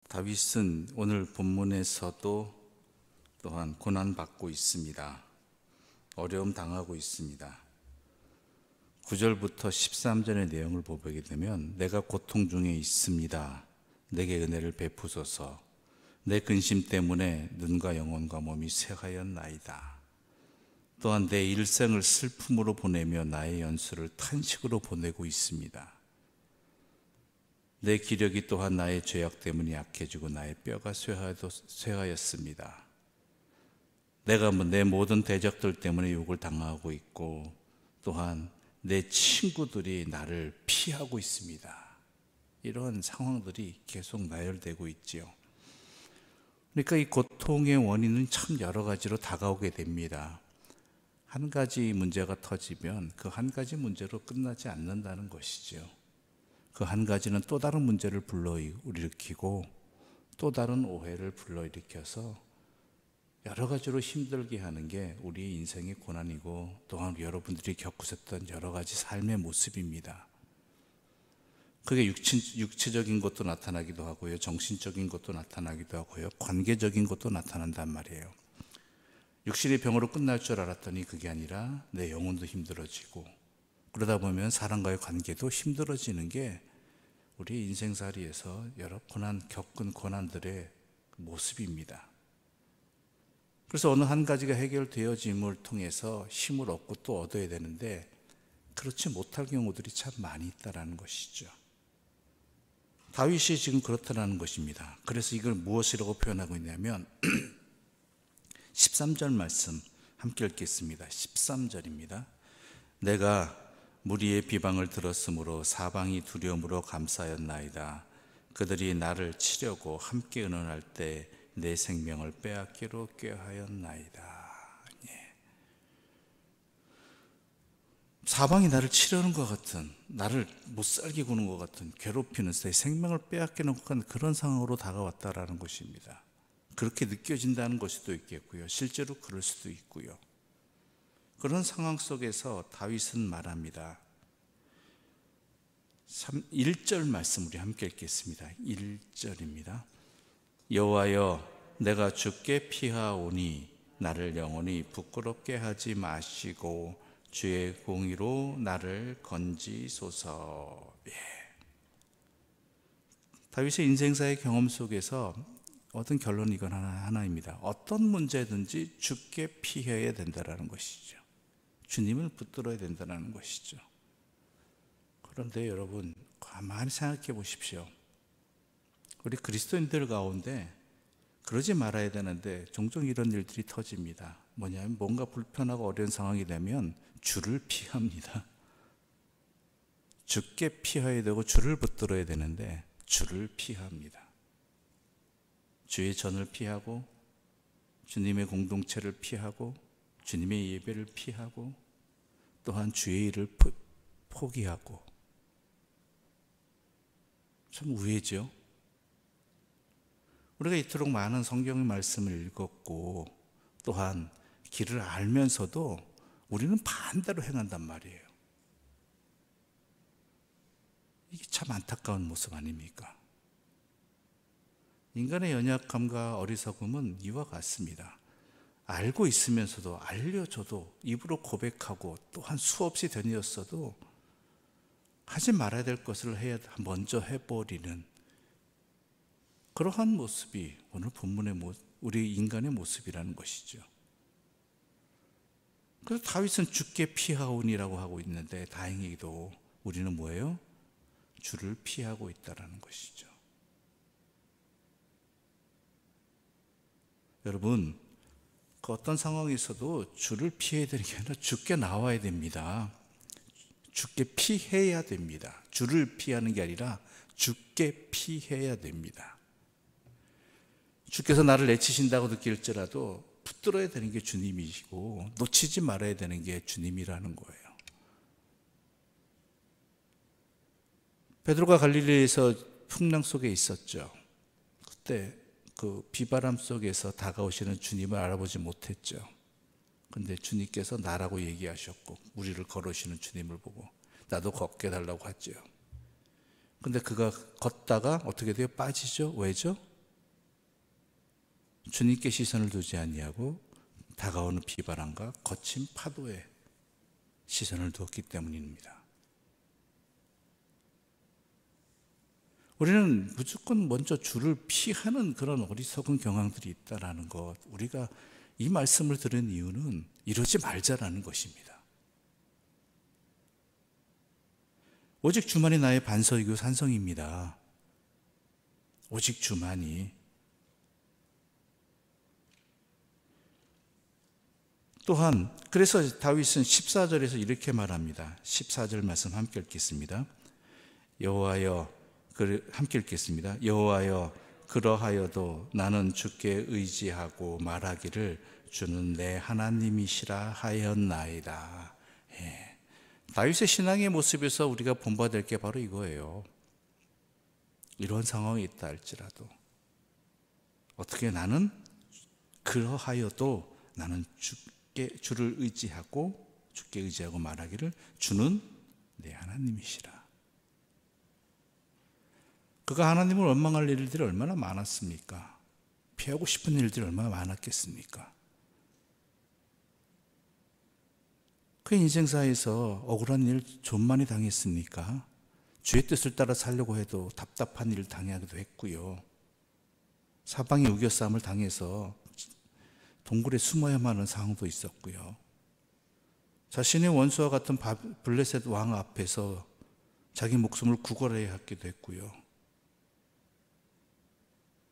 다윗은 오늘 본문에서도 또한 고난받고 있습니다. 어려움 당하고 있습니다. 9절부터 13절의 내용을 보게 되면 내가 고통 중에 있습니다. 내게 은혜를 베푸소서. 내 근심 때문에 눈과 영혼과 몸이 쇠하였나이다. 또한 내 일생을 슬픔으로 보내며 나의 연수를 탄식으로 보내고 있습니다. 내 기력이 또한 나의 죄악 때문에 약해지고 나의 뼈가 쇠하였습니다. 내가 내 모든 대적들 때문에 욕을 당하고 있고 또한 내 친구들이 나를 피하고 있습니다. 이런 상황들이 계속 나열되고 있지요. 그러니까 이 고통의 원인은 참 여러 가지로 다가오게 됩니다. 한 가지 문제가 터지면 그 한 가지 문제로 끝나지 않는다는 것이죠. 그 한 가지는 또 다른 문제를 불러일으키고 또 다른 오해를 불러일으켜서 여러 가지로 힘들게 하는 게 우리의 인생의 고난이고 또한 여러분들이 겪으셨던 여러 가지 삶의 모습입니다. 그게 육체적인 것도 나타나기도 하고요, 정신적인 것도 나타나기도 하고요, 관계적인 것도 나타난단 말이에요. 육신의 병으로 끝날 줄 알았더니 그게 아니라 내 영혼도 힘들어지고, 그러다 보면 사람과의 관계도 힘들어지는 게 우리 인생살이에서 여러 겪은 고난들의 모습입니다. 그래서 어느 한 가지가 해결되어짐을 통해서 힘을 얻고 또 얻어야 되는데 그렇지 못할 경우들이 참 많이 있다는 것이죠. 다윗이 지금 그렇다는 것입니다. 그래서 이걸 무엇이라고 표현하고 있냐면 13절 말씀 함께 읽겠습니다. 13절입니다. 내가 무리의 비방을 들었으므로 사방이 두려움으로 감싸였나이다. 그들이 나를 치려고 함께 의논할 때 내 생명을 빼앗기로 꾀하였나이다. 예. 사방이 나를 치려는 것 같은, 나를 못 살게 구는 것 같은, 괴롭히는, 내 생명을 빼앗기는 것 같은 그런 상황으로 다가왔다라는 것입니다. 그렇게 느껴진다는 것일 수도 있겠고요, 실제로 그럴 수도 있고요. 그런 상황 속에서 다윗은 말합니다. 1절 말씀 우리 함께 읽겠습니다. 1절입니다. 여호와여, 내가 주께 피하오니 나를 영원히 부끄럽게 하지 마시고 주의 공의로 나를 건지소서. 예. 다윗의 인생사의 경험 속에서 얻은 결론은 이건 하나입니다. 어떤 문제든지 주께 피해야 된다는 것이죠. 주님을 붙들어야 된다는 것이죠. 그런데 여러분, 가만히 생각해 보십시오. 우리 그리스도인들 가운데 그러지 말아야 되는데 종종 이런 일들이 터집니다. 뭐냐면 뭔가 불편하고 어려운 상황이 되면 주를 피합니다. 주께 피해야 되고 주를 붙들어야 되는데 주를 피합니다. 주의 전을 피하고 주님의 공동체를 피하고 주님의 예배를 피하고 또한 주의 일을 포기하고, 참 우회죠. 우리가 이토록 많은 성경의 말씀을 읽었고 또한 길을 알면서도 우리는 반대로 행한단 말이에요. 이게 참 안타까운 모습 아닙니까? 인간의 연약함과 어리석음은 이와 같습니다. 알고 있으면서도, 알려줘도, 입으로 고백하고 또한 수없이 되뇌었어도 하지 말아야 될 것을 먼저 해버리는 그러한 모습이 오늘 본문의 우리 인간의 모습이라는 것이죠. 그래서 다윗은 주께 피하오니라고 하고 있는데 다행히도 우리는 뭐예요? 주를 피하고 있다는 것이죠. 여러분, 그 어떤 상황에서도 주를 피해야 되는 게 아니라 주께 나와야 됩니다. 주께 피해야 됩니다. 주를 피하는 게 아니라 주께 피해야 됩니다. 주께서 나를 내치신다고 느낄지라도 붙들어야 되는 게 주님이시고 놓치지 말아야 되는 게 주님이라는 거예요. 베드로가 갈릴리에서 풍랑 속에 있었죠. 그때 그 비바람 속에서 다가오시는 주님을 알아보지 못했죠. 근데 주님께서 나라고 얘기하셨고 우리를 걸으시는 주님을 보고 나도 걷게 해달라고 하죠. 근데 그가 걷다가 어떻게 돼요? 빠지죠. 왜죠? 주님께 시선을 두지 아니하고 다가오는 비바람과 거친 파도에 시선을 두었기 때문입니다. 우리는 무조건 먼저 주를 피하는 그런 어리석은 경향들이 있다는 것, 우리가 이 말씀을 들은 이유는 이러지 말자라는 것입니다. 오직 주만이 나의 반석이고 산성입니다. 오직 주만이. 또한 그래서 다윗은 14절에서 이렇게 말합니다. 14절 말씀 함께 읽겠습니다. 함께 읽겠습니다. 여호와여, 그러하여도 나는 주께 의지하고 말하기를 주는 내 하나님이시라 하였나이다. 다윗의 신앙의 모습에서 우리가 본받을 게 바로 이거예요. 이런 상황이 있다 할지라도 어떻게 나는 그러하여도 나는 주를 의지하고 주께 의지하고 말하기를 주는 내 하나님이시라. 그가 하나님을 원망할 일들이 얼마나 많았습니까? 피하고 싶은 일들이 얼마나 많았겠습니까? 그 인생사에서 억울한 일 좀 많이 당했습니까? 주의 뜻을 따라 살려고 해도 답답한 일을 당하기도 했고요. 사방의 우겨싸움을 당해서 동굴에 숨어야만 하는 상황도 있었고요. 자신의 원수와 같은 블레셋 왕 앞에서 자기 목숨을 구걸해야 하기도 했고요.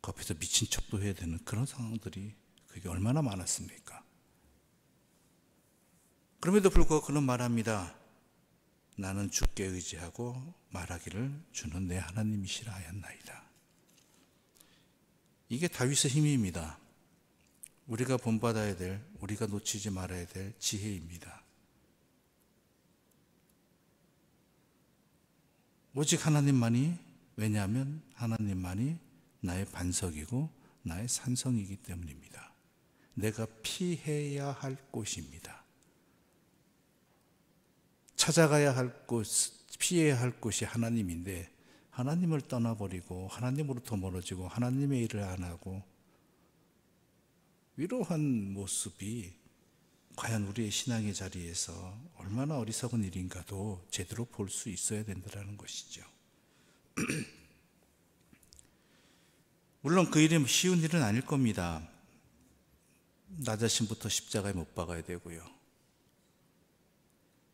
그 앞에서 미친 척도 해야 되는 그런 상황들이 그게 얼마나 많았습니까? 그럼에도 불구하고 그는 말합니다. 나는 주께 의지하고 말하기를 주는 내 하나님이시라 하였나이다. 이게 다윗의 힘입니다. 우리가 본받아야 될, 우리가 놓치지 말아야 될 지혜입니다. 오직 하나님만이, 왜냐하면 하나님만이 나의 반석이고 나의 산성이기 때문입니다. 내가 피해야 할 곳입니다. 찾아가야 할 곳, 피해야 할 곳이 하나님인데 하나님을 떠나버리고 하나님으로부터 멀어지고 하나님의 일을 안 하고 이러한 모습이 과연 우리의 신앙의 자리에서 얼마나 어리석은 일인가도 제대로 볼 수 있어야 된다는 것이죠. 물론 그 일이 쉬운 일은 아닐 겁니다. 나 자신부터 십자가에 못 박아야 되고요.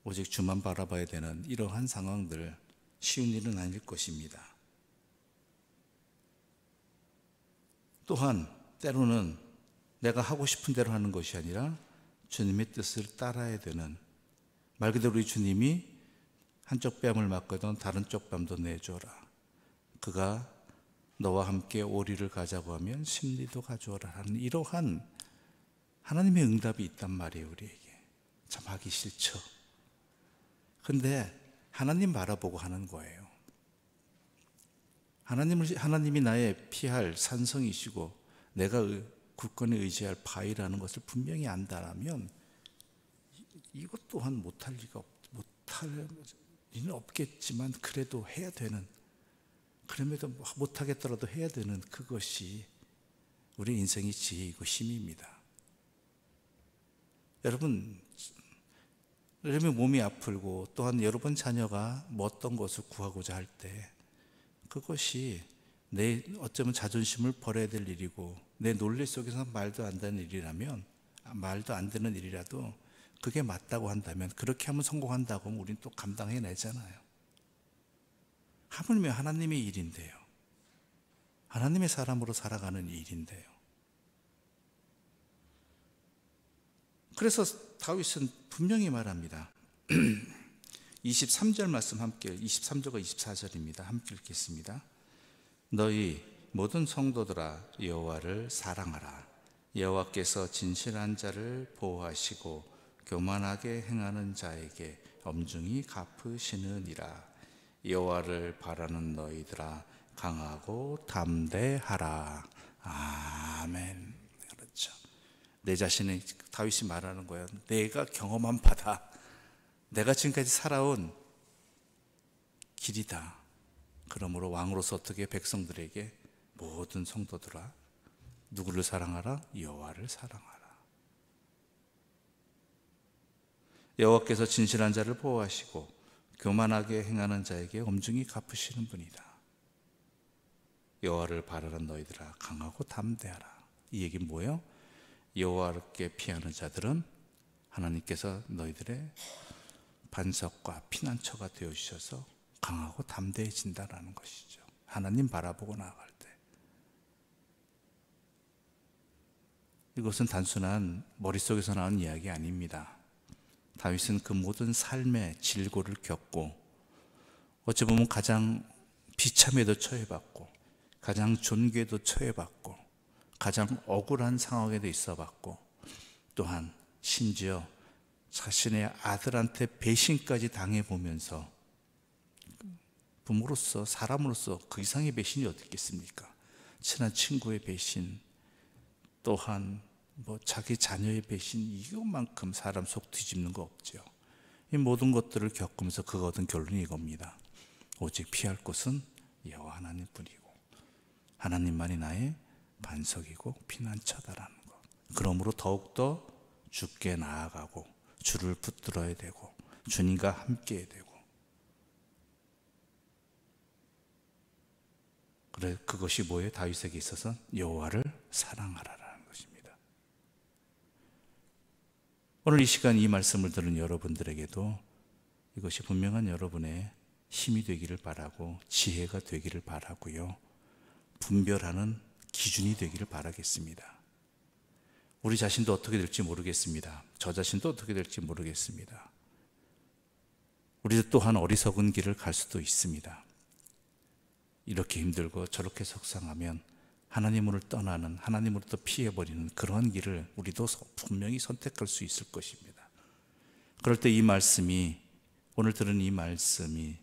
오직 주만 바라봐야 되는 이러한 상황들, 쉬운 일은 아닐 것입니다. 또한 때로는 내가 하고 싶은 대로 하는 것이 아니라 주님의 뜻을 따라야 되는, 말 그대로 우리 주님이 한쪽 뺨을 맞거든 다른 쪽 뺨도 내줘라. 그가 너와 함께 오리를 가자고 하면 심리도 가져오라 하는 이러한 하나님의 응답이 있단 말이에요. 우리에게 참 하기 싫죠. 근데 하나님 바라보고 하는 거예요. 하나님이 나의 피할 산성이시고 내가 굳건히 의지할 바위라는 것을 분명히 안다라면 이것 또한 못할 리는 없겠지만 그래도 해야 되는, 그럼에도 못하겠더라도 해야 되는 그것이 우리 인생의 지혜이고 힘입니다. 여러분 몸이 아프고 또한 여러분 자녀가 뭐 어떤 것을 구하고자 할 때 그것이 내 어쩌면 자존심을 버려야 될 일이고 내 논리 속에서 말도 안 되는 일이라면, 말도 안 되는 일이라도 그게 맞다고 한다면, 그렇게 하면 성공한다고 하면 우리는 또 감당해내잖아요. 하물며 하나님의 일인데요. 하나님의 사람으로 살아가는 일인데요. 그래서 다윗은 분명히 말합니다. 23절 말씀 함께, 23절과 24절입니다. 함께 읽겠습니다. 너희 모든 성도들아 여호와를 사랑하라. 여호와께서 진실한 자를 보호하시고 교만하게 행하는 자에게 엄중히 갚으시느니라. 여호와를 바라는 너희들아 강하고 담대하라. 아멘. 그렇죠. 내 자신의, 다윗이 말하는 거예요. 내가 경험한 바다, 내가 지금까지 살아온 길이다. 그러므로 왕으로서 어떻게 백성들에게 모든 성도들아 누구를 사랑하라? 여호와를 사랑하라. 여호와께서 진실한 자를 보호하시고 교만하게 행하는 자에게 엄중히 갚으시는 분이다. 여호와를 바라는 너희들아 강하고 담대하라. 이 얘기는 뭐예요? 여호와께 피하는 자들은 하나님께서 너희들의 반석과 피난처가 되어주셔서 강하고 담대해진다라는 것이죠. 하나님 바라보고 나아갈 때. 이것은 단순한 머릿속에서 나온 이야기 아닙니다. 다윗은 그 모든 삶의 질고를 겪고 어찌 보면 가장 비참에도 처해봤고 가장 존귀에도 처해봤고 가장 억울한 상황에도 있어봤고 또한 심지어 자신의 아들한테 배신까지 당해보면서 부모로서 사람으로서 그 이상의 배신이 어디 있겠습니까? 친한 친구의 배신 또한 자기 자녀의 배신 이것만큼 사람 속 뒤집는 거 없죠. 이 모든 것들을 겪으면서 그가 얻은 결론이 이겁니다. 오직 피할 곳은 여호와 하나님뿐이고 하나님만이 나의 반석이고 피난처다라는 것. 그러므로 더욱더 주께 나아가고 주를 붙들어야 되고 주님과 함께 해야 되고 그래 그것이 뭐예요? 다윗에게 있어서 여호와를 사랑하라라는 것입니다. 오늘 이 시간 이 말씀을 들은 여러분들에게도 이것이 분명한 여러분의 힘이 되기를 바라고 지혜가 되기를 바라고요. 분별하는 기준이 되기를 바라겠습니다. 우리 자신도 어떻게 될지 모르겠습니다. 저 자신도 어떻게 될지 모르겠습니다. 우리도 또한 어리석은 길을 갈 수도 있습니다. 이렇게 힘들고 저렇게 속상하면 하나님을 떠나는, 하나님으로부터 피해버리는 그러한 길을 우리도 분명히 선택할 수 있을 것입니다. 그럴 때 이 말씀이, 오늘 들은 이 말씀이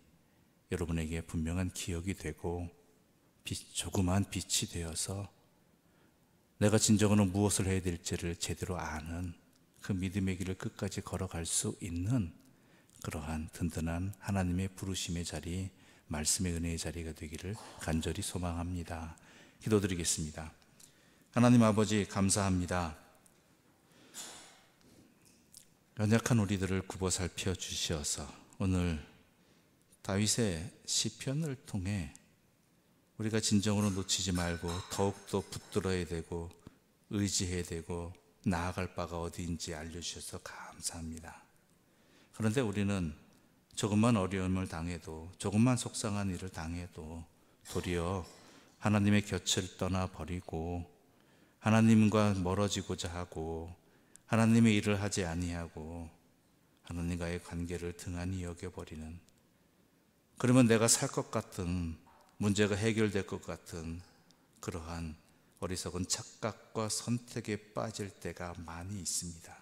여러분에게 분명한 기억이 되고 조그마한 빛이 되어서 내가 진정으로 무엇을 해야 될지를 제대로 아는 그 믿음의 길을 끝까지 걸어갈 수 있는 그러한 든든한 하나님의 부르심의 자리, 말씀의 은혜의 자리가 되기를 간절히 소망합니다. 기도드리겠습니다. 하나님 아버지 감사합니다. 연약한 우리들을 굽어 살펴 주시어서 오늘 다윗의 시편을 통해 우리가 진정으로 놓치지 말고 더욱더 붙들어야 되고 의지해야 되고 나아갈 바가 어디인지 알려주셔서 감사합니다. 그런데 우리는 조금만 어려움을 당해도 조금만 속상한 일을 당해도 도리어 하나님의 곁을 떠나버리고 하나님과 멀어지고자 하고 하나님의 일을 하지 아니하고 하나님과의 관계를 등한히 여겨버리는, 그러면 내가 살 것 같은, 문제가 해결될 것 같은 그러한 어리석은 착각과 선택에 빠질 때가 많이 있습니다.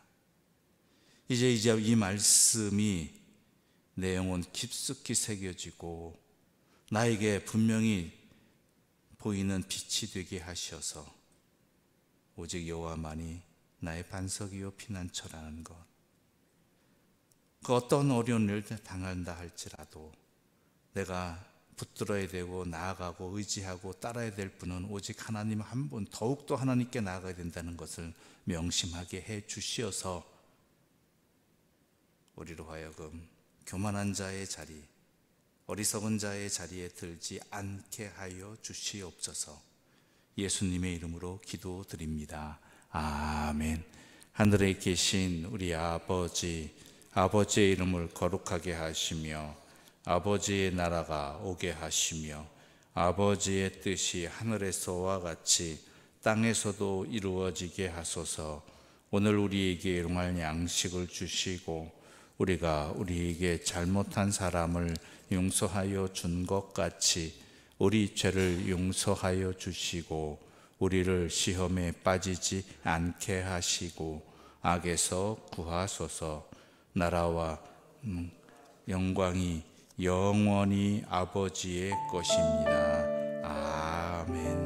이제 이 말씀이 내 영혼 깊숙이 새겨지고 나에게 분명히 보이는 빛이 되게 하셔서 오직 여호와만이 나의 반석이요 피난처라는 것, 그 어떤 어려운 일을 당한다 할지라도 내가 붙들어야 되고 나아가고 의지하고 따라야 될 분은 오직 하나님 한 분, 더욱더 하나님께 나아가야 된다는 것을 명심하게 해 주시어서 우리로 하여금 교만한 자의 자리, 어리석은 자의 자리에 들지 않게 하여 주시옵소서. 예수님의 이름으로 기도드립니다. 아멘. 하늘에 계신 우리 아버지, 아버지의 이름을 거룩하게 하시며 아버지의 나라가 오게 하시며 아버지의 뜻이 하늘에서와 같이 땅에서도 이루어지게 하소서. 오늘 우리에게 일용할 양식을 주시고 우리가 우리에게 잘못한 사람을 용서하여 준 것 같이 우리 죄를 용서하여 주시고 우리를 시험에 빠지지 않게 하시고 악에서 구하소서. 나라와 영광이 영원히 아버지의 것입니다. 아멘.